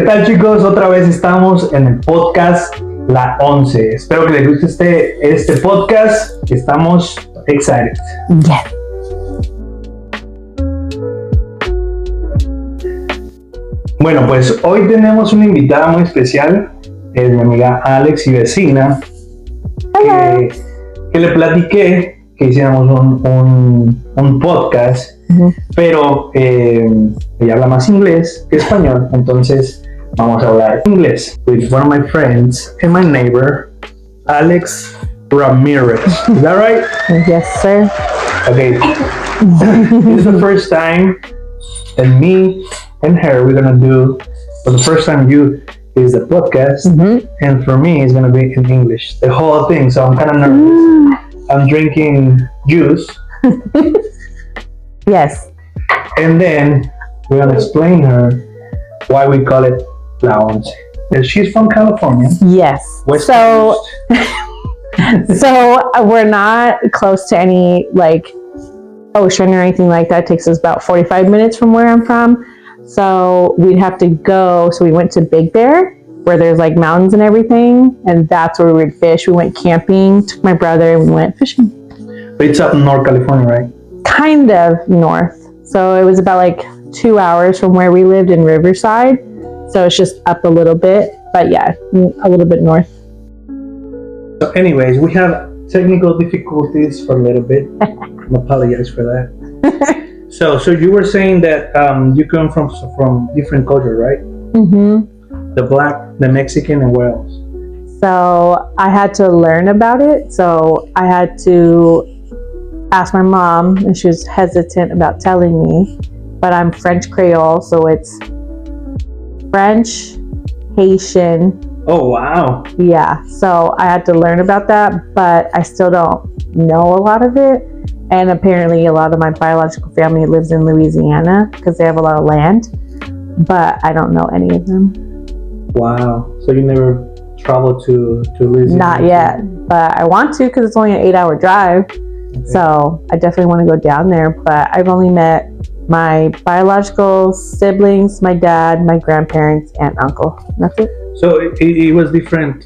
¿Qué tal, chicos? Otra vez estamos en el podcast La 11. Espero que les guste este podcast. Estamos excited. Yeah. Bueno, pues hoy tenemos una invitada muy especial. Es mi amiga Alex y vecina. Que le platiqué que hiciéramos un podcast, pero ella habla más inglés que español, entonces vamos a hablar inglés with one of my friends and my neighbor, Alex Ramirez. Is that right? Yes, sir. Okay. This is the first time, and me and her, we're gonna do, for the first time, you is the podcast, and for me, it's gonna be in English, the whole thing. So I'm kind of nervous. I'm drinking juice. Yes. And then we're gonna explain her why we call it La Once. And she's from California. Yes. West so, Coast. so we're not close to any like ocean or anything like that. It takes us about 45 minutes from where I'm from. So we'd have to go. So we went to Big Bear, where there's like mountains and everything, and that's where we would fish. We went camping, took my brother, and we went fishing. But it's up in North California, right? Kind of north. So it was about like 2 hours from where we lived in Riverside. So it's just up a little bit, but yeah, a little bit north. So anyways, we have technical difficulties for a little bit. I apologize for that. So you were saying that you come from different culture, right? Mm-hmm. The Black, the Mexican, and where else? So I had to learn about it. So I had to ask my mom, and she was hesitant about telling me. But I'm French Creole, so it's French, Haitian. Oh, wow. Yeah, so I had to learn about that, but I still don't know a lot of it. And apparently a lot of my biological family lives in Louisiana because they have a lot of land, but I don't know any of them. Wow. So you never traveled to Louisiana? Not yet, but I want to because it's only an 8-hour drive. Okay. So I definitely want to go down there, but I've only met my biological siblings, my dad, my grandparents, and uncle. That's it. So it was different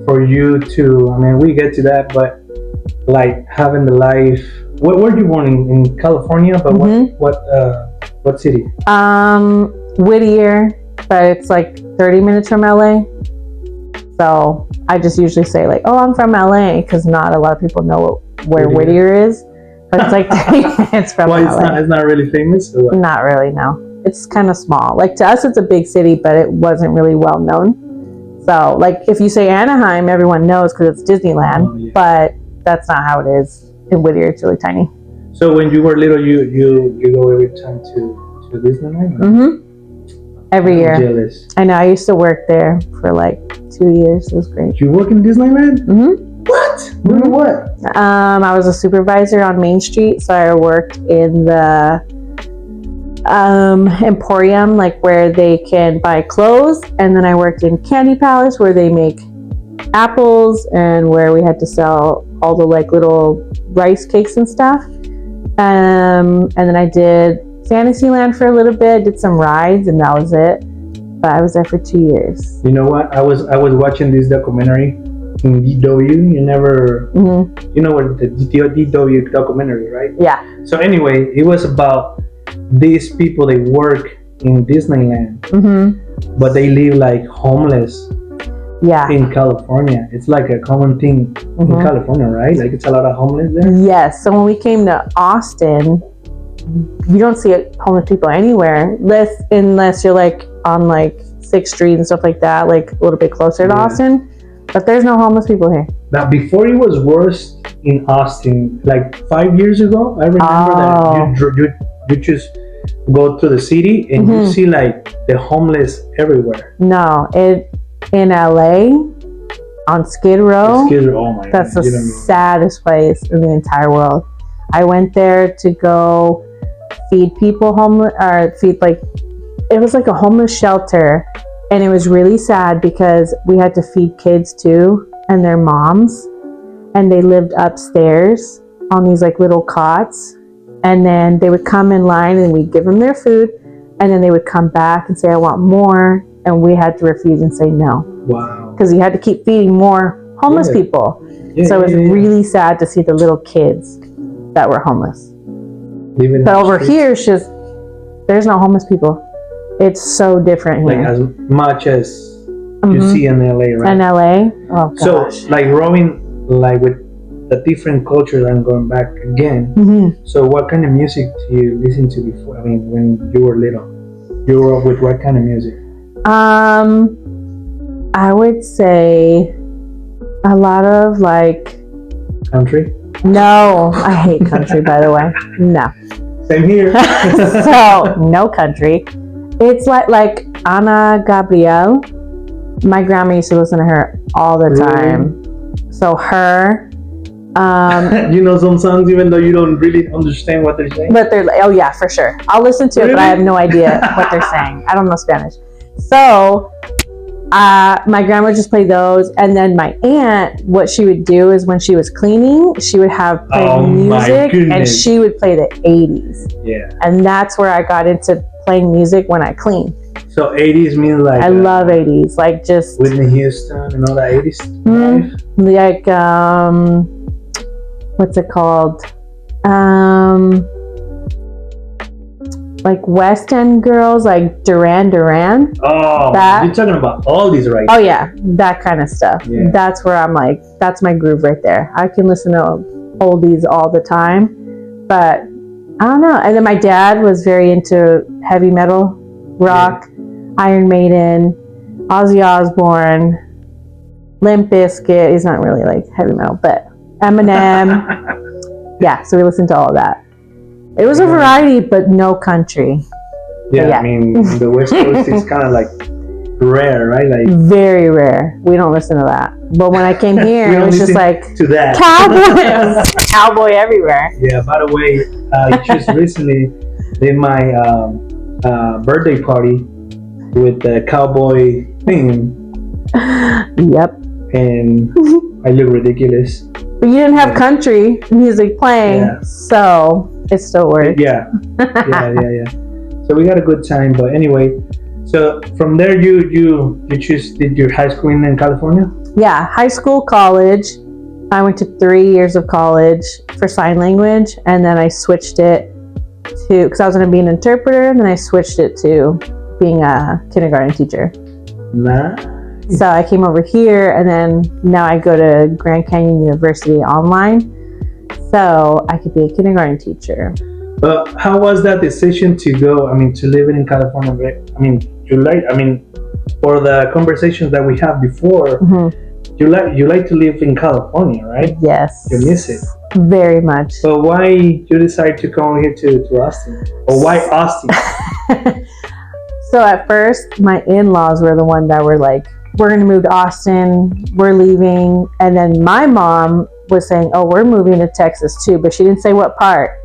for you to, I mean, we get to that, but like having the life. Where were you born in California? But what city? Whittier, but it's like 30 minutes from LA. So I just usually say like, oh, I'm from LA, because not a lot of people know where Whittier is. But it's like 30 minutes from LA. It's not really famous? Or what? Not really, no. It's kind of small. Like to us, it's a big city, but it wasn't really well known. So like if you say Anaheim, everyone knows because it's Disneyland. Oh, yeah. But that's not how it is. In Whittier, it's really tiny. So when you were little, you go every time to Disneyland? Mm-hmm. Every year. Jealous. I know. I used to work there for like 2 years. It was great. You work in Disneyland? Mm-hmm. What? Mm-hmm. What? I was a supervisor on Main Street, so I worked in the Emporium, like where they can buy clothes, and then I worked in Candy Palace, where they make apples, and where we had to sell all the like little rice cakes and stuff. And then I did Fantasyland for a little bit, did some rides, and that was it. But I was there for 2 years. You know what? I was watching this documentary in DW. You never, you know what the DW documentary, right? Yeah. So anyway, it was about these people. They work in Disneyland, but they live like homeless. Yeah. In California. It's like a common thing in California, right? Like it's a lot of homeless there. Yes. So when we came to Austin, you don't see homeless people anywhere unless you're like on like 6th Street and stuff like that, like a little bit closer to Austin. But there's no homeless people here. Now, before it was worse in Austin, like 5 years ago, I remember that you just go to the city and you see like the homeless everywhere. No, in LA, on Skid Row, oh my that's God, the saddest place in the entire world. I went there to go feed people homeless, or feed like, it was like a homeless shelter, and it was really sad because we had to feed kids too, and their moms, and they lived upstairs on these like little cots, and then they would come in line and we'd give them their food, and then they would come back and say, I want more. and we had to refuse and say no. Wow. Because you had to keep feeding more homeless people. So it was really sad to see the little kids that were homeless. Living but over here, it's just, there's no homeless people. It's so different here. Like as much as you see in LA, right? In LA? Oh, gosh. So, like growing like with the different cultures and going back again. So what kind of music do you listen to before? I mean, when you were little, you grew up with what kind of music? I would say a lot of like country. No, I hate country, by the way. No. Same here. So no country. It's like Ana Gabriel. My grandma used to listen to her all the time. So her. You know some songs even though you don't really understand what they're saying? But they're like, oh yeah, for sure. I'll listen to it, but I have no idea what they're saying. I don't know Spanish. So my grandma would just play those, and then my aunt, what she would do is when she was cleaning, she would have playing music, and she would play the 80s. Yeah. And that's where I got into playing music when I clean. So 80s means like... I love 80s, like just... Whitney Houston and all that 80s like, what's it called? Like West End girls, like Duran Duran. Oh, you're talking about all these, right? Oh yeah, that kind of stuff. Yeah. That's where I'm like, that's my groove right there. I can listen to oldies all the time, but I don't know. And then my dad was very into heavy metal, rock, Iron Maiden, Ozzy Osbourne, Limp Bizkit. He's not really like heavy metal, but Eminem. Yeah, so we listened to all of that. It was a variety, but no country. Yeah, I mean, the West Coast is kind of like rare, right? Like very rare. We don't listen to that. But when I came here, it was just like to that cowboy. It was cowboy everywhere. Yeah. By the way, just recently did my birthday party with the cowboy theme. Yep. And I look ridiculous. But you didn't have country music playing, so it still worked. Yeah. So we got a good time. But anyway, so from there you did your high school in California? Yeah, high school, college. I went to 3 years of college for sign language, and then I switched it to, because I was going to be an interpreter, and then I switched it to being a kindergarten teacher. So I came over here, and then now I go to Grand Canyon University online, so I could be a kindergarten teacher. How was that decision to go? I mean, to live in California. I mean, for the conversations that we had before, you like to live in California, right? Yes. You miss it very much. So why you decide to come here to Austin, or why Austin? So at first, my in-laws were the one that were like, we're going to move to Austin, we're leaving. And then my mom was saying, oh, we're moving to Texas too, but she didn't say what part.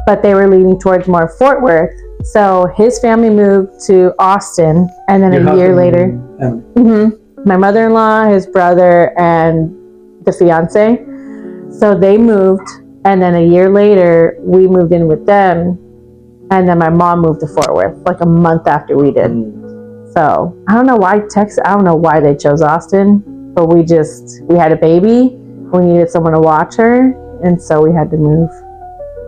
But they were leaning towards more Fort Worth. So his family moved to Austin, and then a year later, my mother-in-law, his brother, and the fiance. So they moved, and then a year later, we moved in with them, and then my mom moved to Fort Worth, like a month after we did. So I don't know why I don't know why they chose Austin, but we had a baby. We needed someone to watch her, and so we had to move.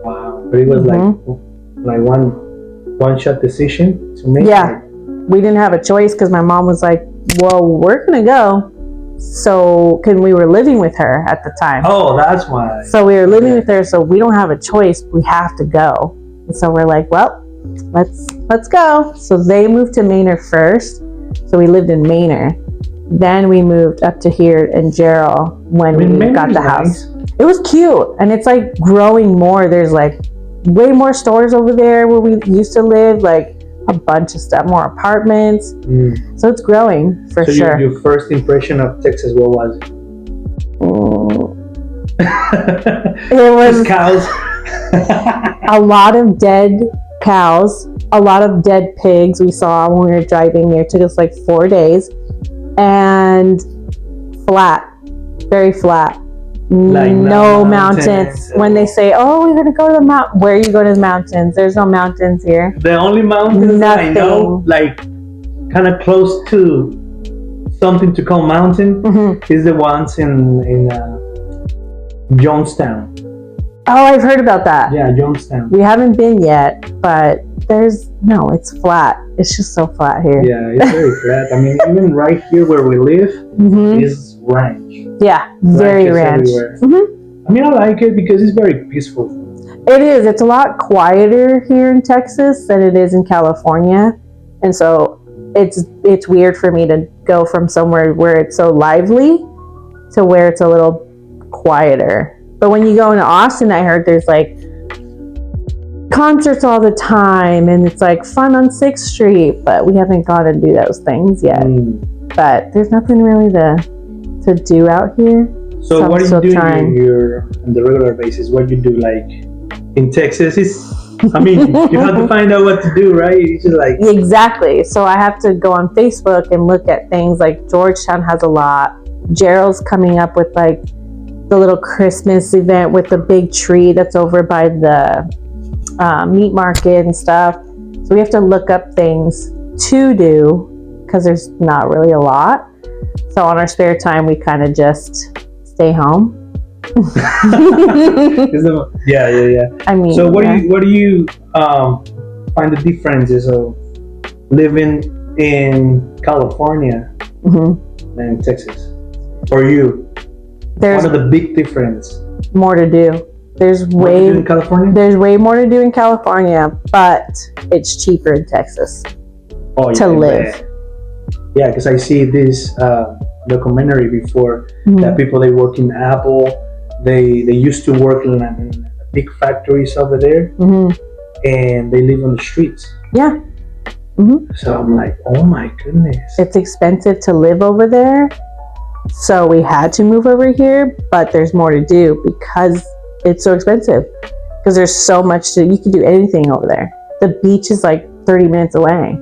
Wow. But it was like one shot decision to make. Yeah. We didn't have a choice because my mom was like, well, we're going to go. So we were living with her at the time. Oh, that's why. So we were living with her, so we don't have a choice. We have to go. And so we're like, well, let's go. So they moved to Manor first. So we lived in Manor. Then we moved up to here in Jarrell when we got the house. It was cute, and it's like growing more. There's like way more stores over there where we used to live, like a bunch of stuff, more apartments. So it's growing for sure. Your first impression of Texas, what was it? It was cows. A lot of dead cows, a lot of dead pigs we saw when we were driving there. It took us like 4 days, and flat, very flat. Like no mountains. When they say, oh, we're going to go to the mountain, where are you going to the mountains? There's no mountains here. The only mountains Nothing. I know, like kind of close to something to call mountain is the ones in Jonestown. Oh, I've heard about that. Yeah, Jonestown. We haven't been yet, but it's flat. It's just so flat here. Yeah, it's very flat. I mean, even right here where we live is ranch. Yeah, very ranch. I mean, I like it because it's very peaceful. It is. It's a lot quieter here in Texas than it is in California, and so it's weird for me to go from somewhere where it's so lively to where it's a little quieter. But when you go into Austin, I heard there's like concerts all the time, and it's like fun on 6th Street, but we haven't got to do those things yet. But there's nothing really to do out here. So what do you do on the regular basis? What do you do like in Texas? I mean, you have to find out what to do, right? It's just like exactly. So I have to go on Facebook and look at things like Georgetown has a lot. Gerald's coming up with like the little Christmas event with the big tree that's over by the meat market and stuff. So we have to look up things to do because there's not really a lot. So on our spare time, we kind of just stay home. Yeah. I mean, so what do you find the differences of living in California and Texas for you? There's one of the big difference. More to do. There's way in California. There's way more to do in California, but it's cheaper in Texas to live. Yeah, because I see this documentary before that people they work in Apple, they used to work in big factories over there, and they live on the streets. Yeah. So I'm like, oh my goodness, it's expensive to live over there. So we had to move over here, but there's more to do because it's so expensive. Because there's so much you can do anything over there. The beach is like 30 minutes away.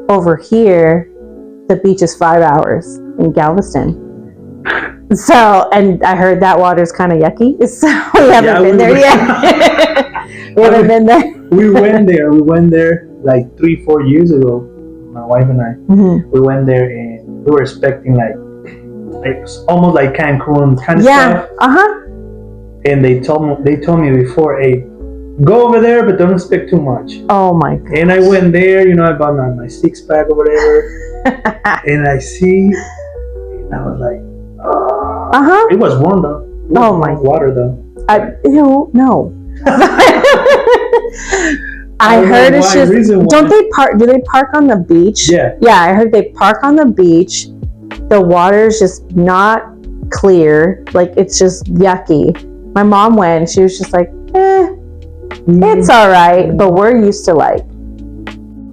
Over here, the beach is 5 hours in Galveston. So, and I heard that water's kind of yucky. So we haven't been there yet. We haven't been there. We went there like 3-4 years ago. My wife and I. We went there and we were expecting like almost like Cancun kind of stuff. And they told me before, hey, go over there, but don't expect too much. Oh my god. And I went there, I bought my 6-pack or whatever, and I see, and I was like, it was warm though. Oh my water though. No. I heard it's just. Don't they park? Do they park on the beach? Yeah. Yeah, I heard they park on the beach. The water's just not clear. Like, it's just yucky. My mom went, she was just like, it's all right. But we're used to like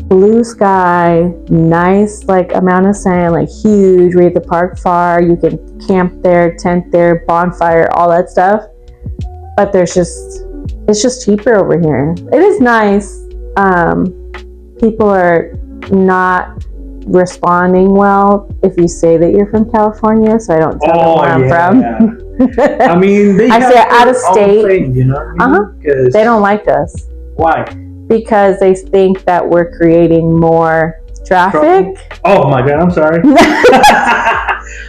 blue sky, nice like amount of sand, like huge. We have the park far. You can camp there, tent there, bonfire, all that stuff. But it's just cheaper over here. It is nice. People are not responding well if you say that you're from California, so I don't tell them where I'm from. I mean, they say out of state. Thing, They don't like us. Why? Because they think that we're creating more traffic. Oh my god, I'm sorry.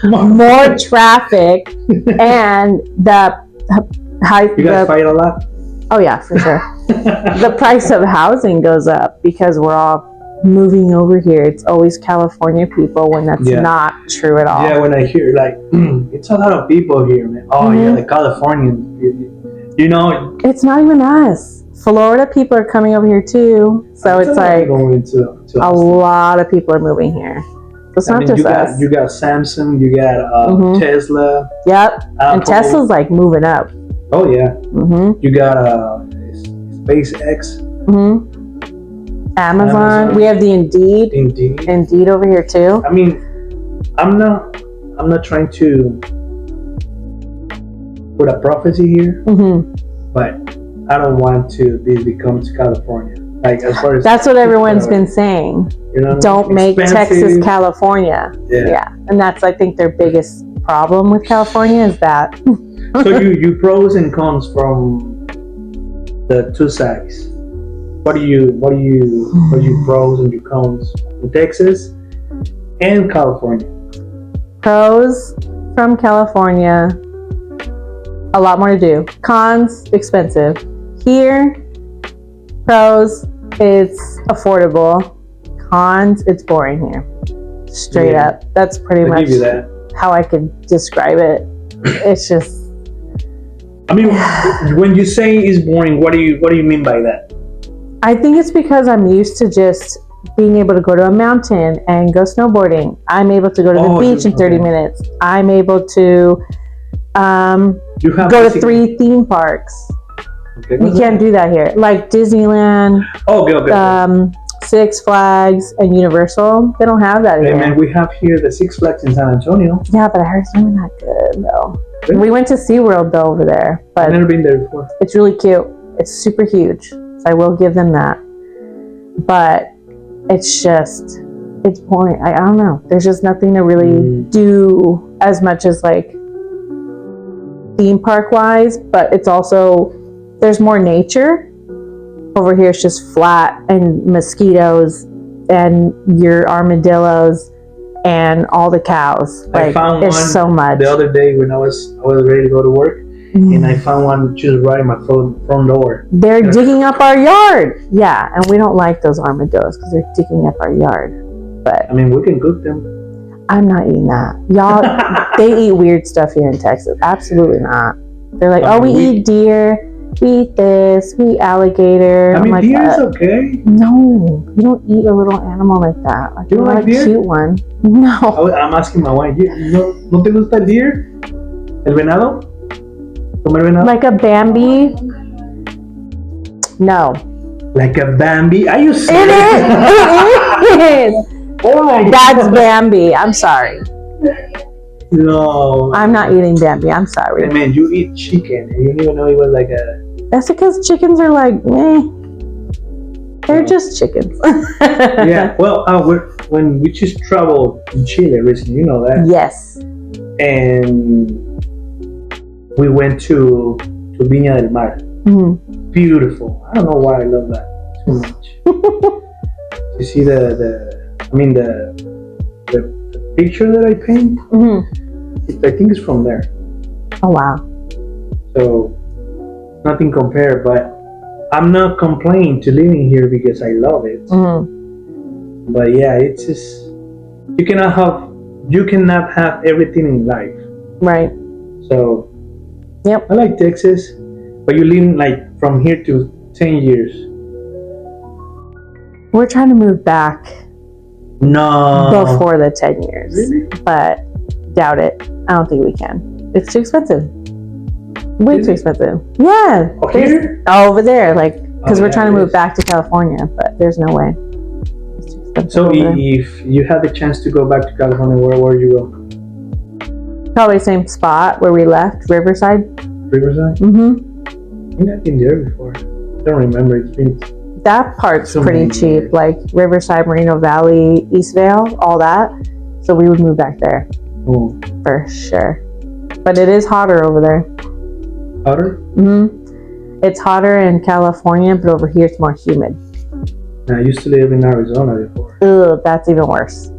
More traffic, and the You guys fight a lot? Oh yeah, for sure. The price of housing goes up because we're all moving over here. It's always California people when that's not true at all. Yeah, when I hear like it's a lot of people here, man. Oh yeah, the Californians. It's not even us. Florida people are coming over here too. So it's like going to a lot of people are moving here. So it's not just us. You got Samsung, you got Tesla. Yep. Apple. And Tesla's like moving up. Oh yeah. You got SpaceX. Amazon. We have the Indeed over here too. I mean, I'm not trying to put a prophecy here, but I don't want this become California. Like as far as that's what everyone's been saying. Don't make Texas California. Yeah, and that's I think their biggest problem with California is that. So you pros and cons from the two sides. What are you pros and your cons in Texas and California. Pros from California, a lot more to do. Cons, expensive. Here, pros, it's affordable. Cons, it's boring here. Straight Yeah. up. That's pretty I'll much give you that. how I could describe it. It's just, I mean, when you say it's boring, what do you mean by that? I think it's because I'm used to just being able to go to a mountain and go snowboarding. I'm able to go to the beach in 30 minutes. I'm able to You have go to basic- 3 theme parks. Okay, You can't do that here. Like Disneyland, Okay. Six Flags, and Universal. They don't have that Hey, here. man, we have here the Six Flags in San Antonio. Yeah, but I heard it's really not good though. Really? We went to SeaWorld though over there, I've but never been there before. it's really cute. It's super huge. So I will give them that. But it's just, it's boring. I don't know. There's just nothing to really do as much as like theme park wise, but it's also, there's more nature. Over here it's just flat and mosquitoes and your armadillos and all the cows. I Like found there's one so much. The other day when I was ready to go to work, and I found one just right in my front door. They're digging up our yard. Yeah, and we don't like those armadillos because they're digging up our yard. But I mean, we can cook them. I'm not eating that. Y'all, they eat weird stuff here in Texas. Absolutely not. They're like, oh, we eat deer, we eat this, we eat alligator. I mean, I'm like, deer is okay. no, you don't eat a little animal like that. Like, You don't not like a deer? cute one. No. I'm asking my wife, ¿no te gusta el deer? ¿El venado? ¿Comer venado? Like a Bambi? No. Like a Bambi? Are you It serious? is. It is. Oh my That's God. Bambi. I'm sorry. No. I'm not eating Bambi. I'm sorry. Hey, man, you eat chicken. And you didn't even know it was like a... That's because chickens are like, they're just chickens. Yeah, well, when we just traveled in Chile recently, you know that. Yes. And we went to Viña del Mar. Mhm. Beautiful. I don't know why I love that too much. You see the picture that I paint? Mhm. I think it's from there. Oh, wow. So nothing compared, but I'm not complaining to living here because I love it. Mhm. But yeah, it's just you cannot have everything in life. Right. So Yep. I like Texas, but you live like from here to 10 years. We're trying to move back No. before the 10 years, Really? but doubt it. I don't think we can. It's too expensive. Way Is too it? expensive. Yeah. Oh, there's- here? over there, like, because Oh, we're yeah, trying to it move is. back to California, but there's no way. It's too expensive So over there. if you had the chance to go back to California, where would you go? Probably same spot where we left, Riverside. Riverside? Mm-hmm. I think I've been there before. I don't remember. It's been That part's So pretty many cheap, years. like Riverside, Moreno Valley, Eastvale, all that. So we would move back there oh, for sure. But it is hotter over there. hotter. It's hotter in California, but over here it's more humid. I used to live in Arizona before. Ugh, that's even worse.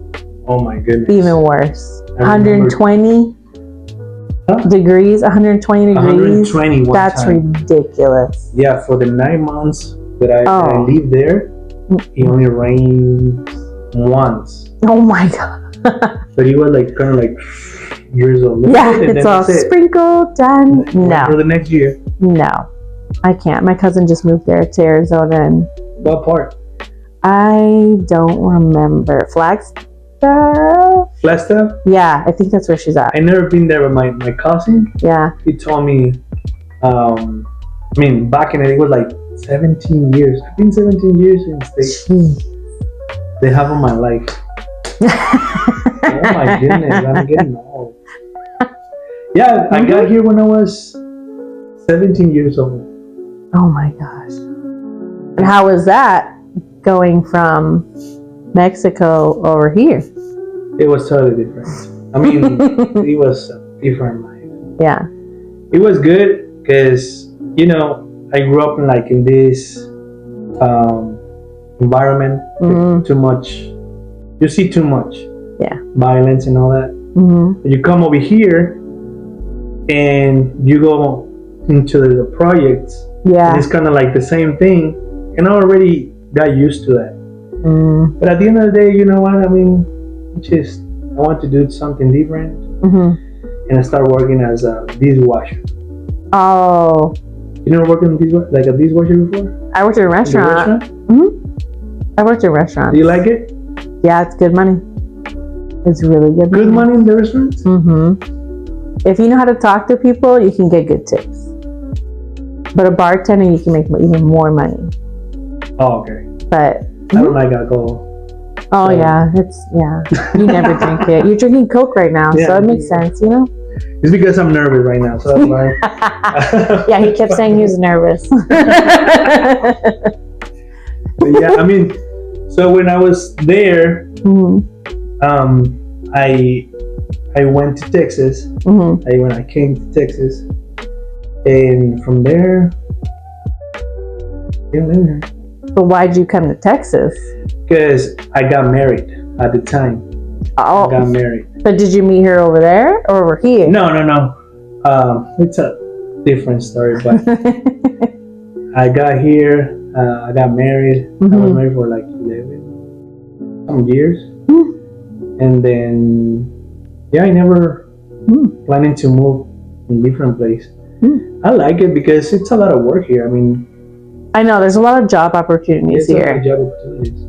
Oh my goodness. Even worse. I remember- 120 Huh? degrees, 120 degrees. 120 one That's time. ridiculous. Yeah, for the 9 months that I Oh. lived there, it only rained once. Oh my god. But it was like kind of like years old. Yeah, And then it's all that's it. sprinkled, done. For No, the next year. no. I can't. My cousin just moved there to Arizona and What part? I don't remember. Flagstaff? Flagstaff? Yeah, I think that's where she's at. I never been there, but my cousin, Yeah. he told me, back in it was like 17 years. I've been 17 years in the States. Jeez. They have on my life. Oh my goodness, I'm getting old. Yeah, I got here when I was 17 years old. Oh my gosh. And how was that going from Mexico over here? It was totally different. I mean, it was a different life. Yeah. It was good because, I grew up in this environment. Mhm. Too much. You see too much. violence and all that. Mm-hmm. You come over here and you go into the projects. Yeah. And it's kind of like the same thing. And I already got used to that. But at the end of the day, you know what? I mean, I want to do something different. And I started working as a dishwasher. Oh. You never worked like a dishwasher before? I worked in a restaurant. I worked in a restaurant. Do you like it? Yeah, it's good money. It's really good money. Good money in the restaurants? If you know how to talk to people, you can get good tips. But a bartender, you can make even more money. Oh, okay. But I don't like alcohol. Oh, so. Yeah. You never drink it. You're drinking Coke right now, so it makes sense, you know? It's because I'm nervous right now, so that's why. Yeah, he kept saying he was nervous. Yeah, I mean, so when I was there, I went to Texas. When I came to Texas, and from there, But why'd you come to Texas? Because I got married at the time. Oh, I got married. But did you meet her over there or over here? No. It's a different story, but I got here. I got married. I was married for like 11 years, and then I never planning to move in different place. I like it because it's a lot of work here. I mean, I know there's a lot of job opportunities here.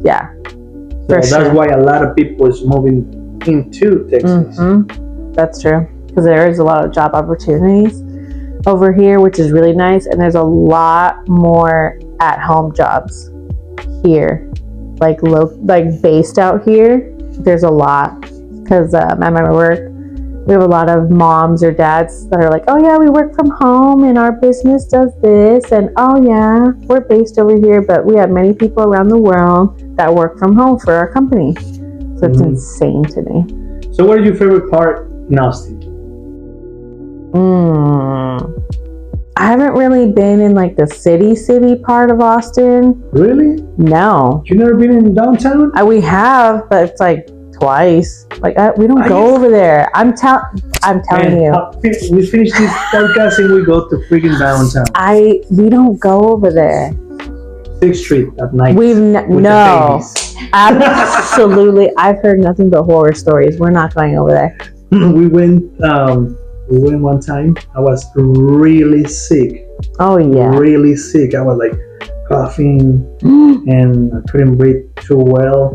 Yeah, so that's why a lot of people is moving into Texas. That's true, because there is a lot of job opportunities over here, which is really nice, and there's a lot more at-home jobs here, like based out here. There's a lot, because at my work, we have a lot of moms or dads that are like, oh yeah, we work from home and our business does this, and oh yeah, we're based over here, but we have many people around the world that work from home for our company. So it's insane to me. So what is your favorite part in Austin? I haven't really been in like the city part of Austin. Really? No. You've never been in downtown? We have, but it's like twice. Like we don't go over there. I'm telling you. We finish this podcast and we go to freaking downtown. We don't go over there. 6th Street at night. No. Absolutely. I've heard nothing but horror stories. We're not going over there. We went one time. I was really sick. Oh yeah. Really sick. I was like coughing and I couldn't breathe too well.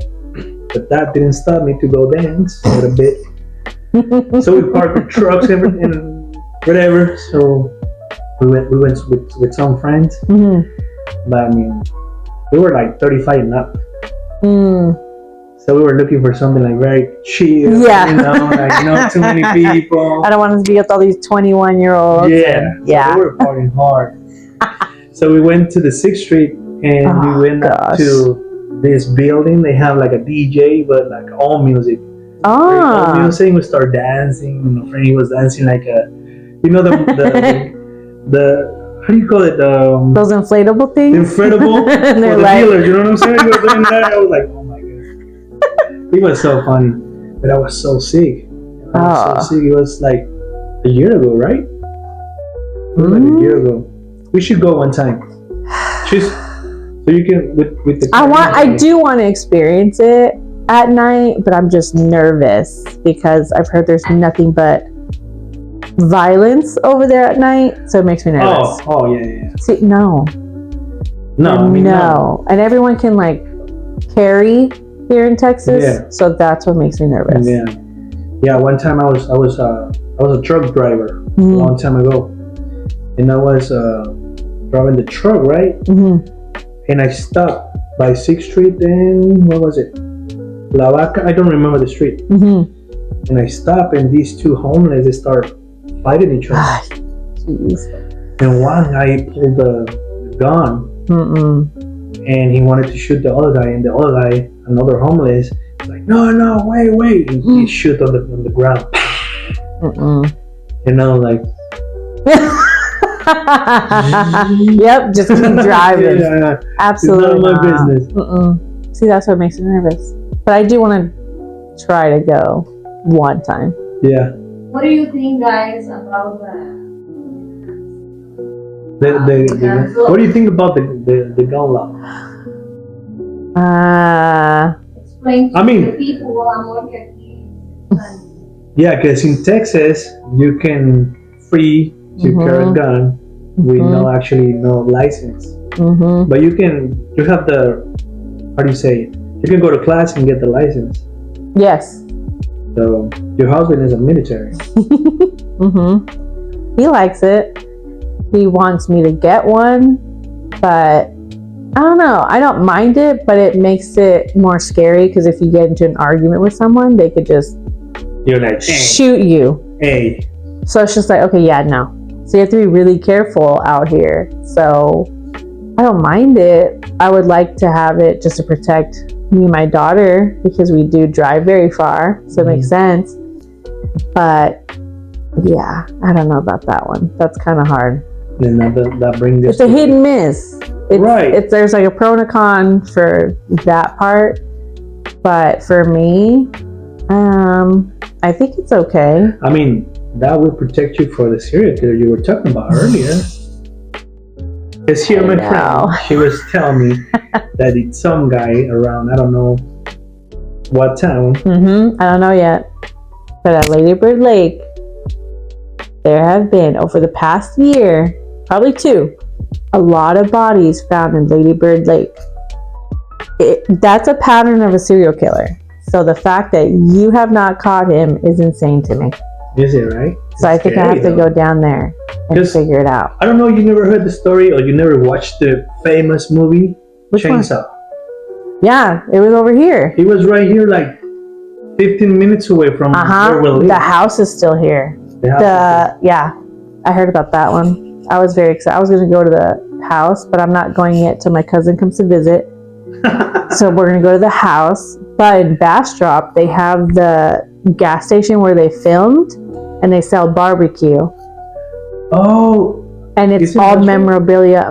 But that didn't stop me to go dance a little bit. So we parked the trucks and whatever. So we went with some friends. But I mean, we were like 35 and up. So we were looking for something like very chill. Yeah. Too many people. I don't want to be with all these 21-year-olds. Yeah. So we were partying hard. So we went to the 6th Street and we went up to this building. They have like a DJ, but like all music. All music. We start dancing. My friend, he was dancing like the how do you call it? Those inflatable things. Inflatable for the dealers. You know what I'm saying? He was doing that. I was like, oh my god. He was so funny, but I was so sick. It was like a year ago, right? It was like a year ago. We should go one time. So you can with the. I do want to experience it at night, but I'm just nervous because I've heard there's nothing but violence over there at night, so it makes me nervous. Oh yeah. See, no. And everyone can like carry here in Texas, so that's what makes me nervous. Yeah. One time I was a truck driver a long time ago, and I was driving the truck, right? And I stopped by 6th Street and what was it? La Vaca. I don't remember the street. And I stopped, and these two homeless, they start fighting each other. And one guy pulled the gun, and he wanted to shoot the other guy, and the other guy, another homeless, was like, no, wait, and he shoot on the ground. And I was like, yep, just keep driving. Absolutely it's not my business. See, that's what makes me nervous. But I do want to try to go one time. Yeah. What do you think, guys, about What do you think about the gun law? explain to I mean- the people who are more aquí? Yeah, because in Texas you can free to carry a gun with no license. But you have the, how do you say it? You can go to class and get the license. Yes. So your husband is a military. He likes it. He wants me to get one, but I don't know. I don't mind it, but it makes it more scary because if you get into an argument with someone, they could just You're like, shoot you. hey. So it's just like, okay, yeah, no. So you have to be really careful out here. So I don't mind it. I would like to have it just to protect me and my daughter because we do drive very far. So it makes sense. But yeah, I don't know about that one. That's kind of hard. Then that brings It's a hit and miss. Right. There's like a pro and a con for that part. But for me, I think it's okay. I mean, that will protect you for the serial killer you were talking about earlier. Because here, my friend, she was telling me that it's some guy around, I don't know what town. I don't know yet. But at Lady Bird Lake, there have been, over the past year, probably 2, a lot of bodies found in Lady Bird Lake. That's a pattern of a serial killer. So the fact that you have not caught him is insane to me. Is it, right? So I think I have to go down there and figure it out. I don't know, you never heard the story or you never watched the famous movie Which one? Chainsaw. Yeah, it was over here. He was right here, like 15 minutes away from where we live. The house is still here. Yeah, I heard about that one. I was very excited. I was going to go to the house, but I'm not going yet till my cousin comes to visit. So we're going to go to the house. But in Bastrop, they have the gas station where they filmed, and they sell barbecue. Oh. And it's all memorabilia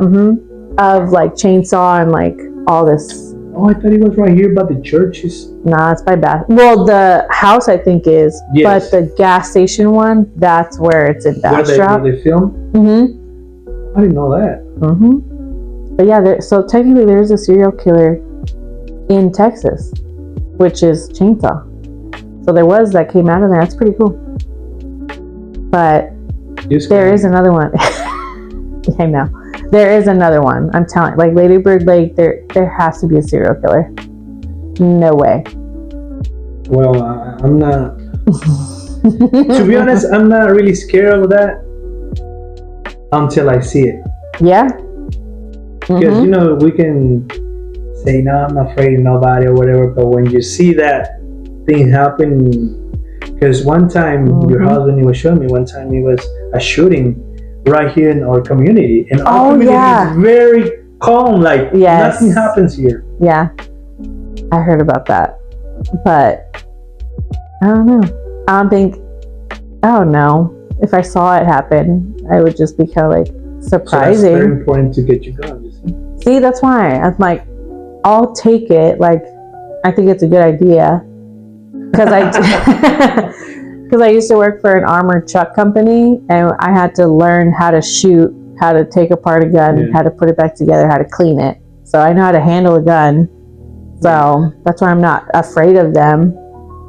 of like Chainsaw and like all this. Oh, I thought he was right here by the churches. Nah, it's by Well, the house I think is, Yes. but the gas station one, that's where it's in Bastrop. Where they film? I didn't know that. But yeah, so technically there's a serial killer in Texas, which is Chainsaw. So there was that came out of there. That's pretty cool. But there is another one. I know. There is another one. I'm telling, like Lady Bird Lake, there has to be a serial killer. No way. Well, I'm not. To be honest, I'm not really scared of that until I see it. Yeah. Because we can say no, I'm not afraid of nobody or whatever, but when you see that thing happen, because one time your husband, he was showing me, one time he was a shooting right here in our community, and our community is very calm, like nothing happens here. Yeah, I heard about that, but I don't know. I don't know. If I saw it happen, I would just be kind of like surprising. So that's very important to get your gun, you see? See, that's why I'm like, I'll take it. Like, I think it's a good idea because I used to work for an armored truck company, and I had to learn how to shoot, how to take apart a gun, how to put it back together, how to clean it. So I know how to handle a gun. So that's why I'm not afraid of them,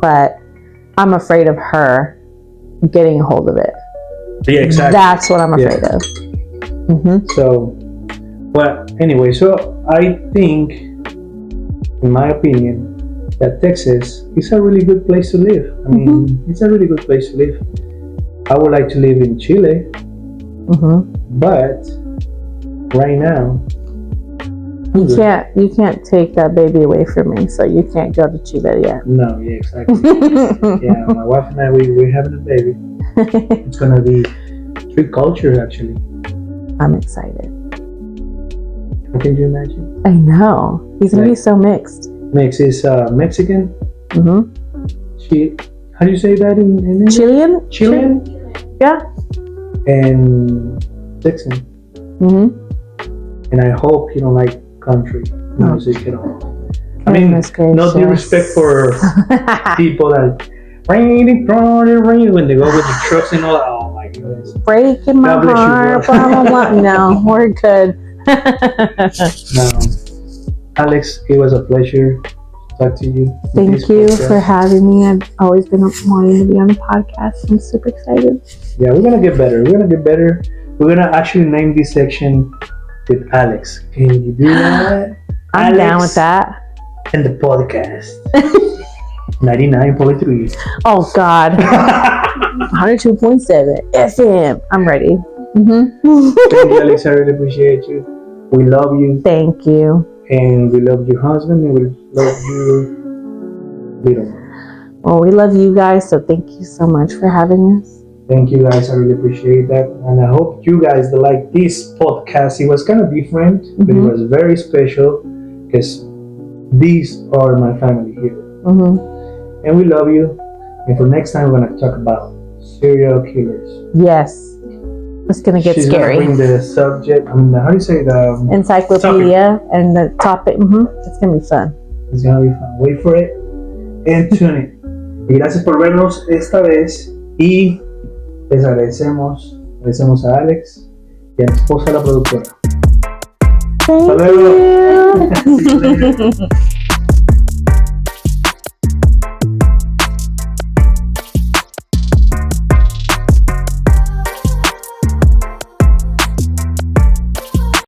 but I'm afraid of her getting a hold of it. Yeah, exactly. That's what I'm afraid of. So, well, anyway, so I think, in my opinion, that Texas is a really good place to live. I mean, it's a really good place to live. I would like to live in Chile, but right now, you can't take that baby away from me, so you can't go to Chile yet. No, yeah, exactly. Yeah, my wife and I, we're having a baby. It's gonna be 3 cultures actually. I'm excited. How can you imagine? I know. He's gonna be so mixed. Mix is Mexican. How do you say that in English? Chilean? Yeah. And Texan. And I hope you don't like country music at all. I mean, Goodness no gracious. disrespect for people that when they go with the trucks and all that. Oh my goodness. Breaking my God bless you, heart. bro. Blah, blah, blah. No, we're good. No. Alex, it was a pleasure to talk to you. Thank you for having me. I've always been wanting to be on the podcast. I'm super excited. Yeah, we're gonna get better. We're gonna actually name this section with Alex. Can you do that? I'm Alex down with that. And the podcast. 99.3. Oh, God. 102.7 FM. I'm ready. Mm-hmm. Thank you, Alex. I really appreciate you. We love you. Thank you. And we love your husband. And we love your little one. Well, we love you guys, so thank you so much for having us. Thank you, guys. I really appreciate that. And I hope you guys like this podcast. It was kind of different, but it was very special because these are my family here. And we love you. And for next time, we're going to talk about serial killers. Yes. It's going to get She's scary. Gonna bring the subject. I mean, how do you say the encyclopedia and the topic. It's going to be fun. It's going to be fun. Wait for it and tune in. Y gracias por vernos esta vez. Y les agradecemos a Alex y a mi esposa, la productora. Thank Hasta luego. you.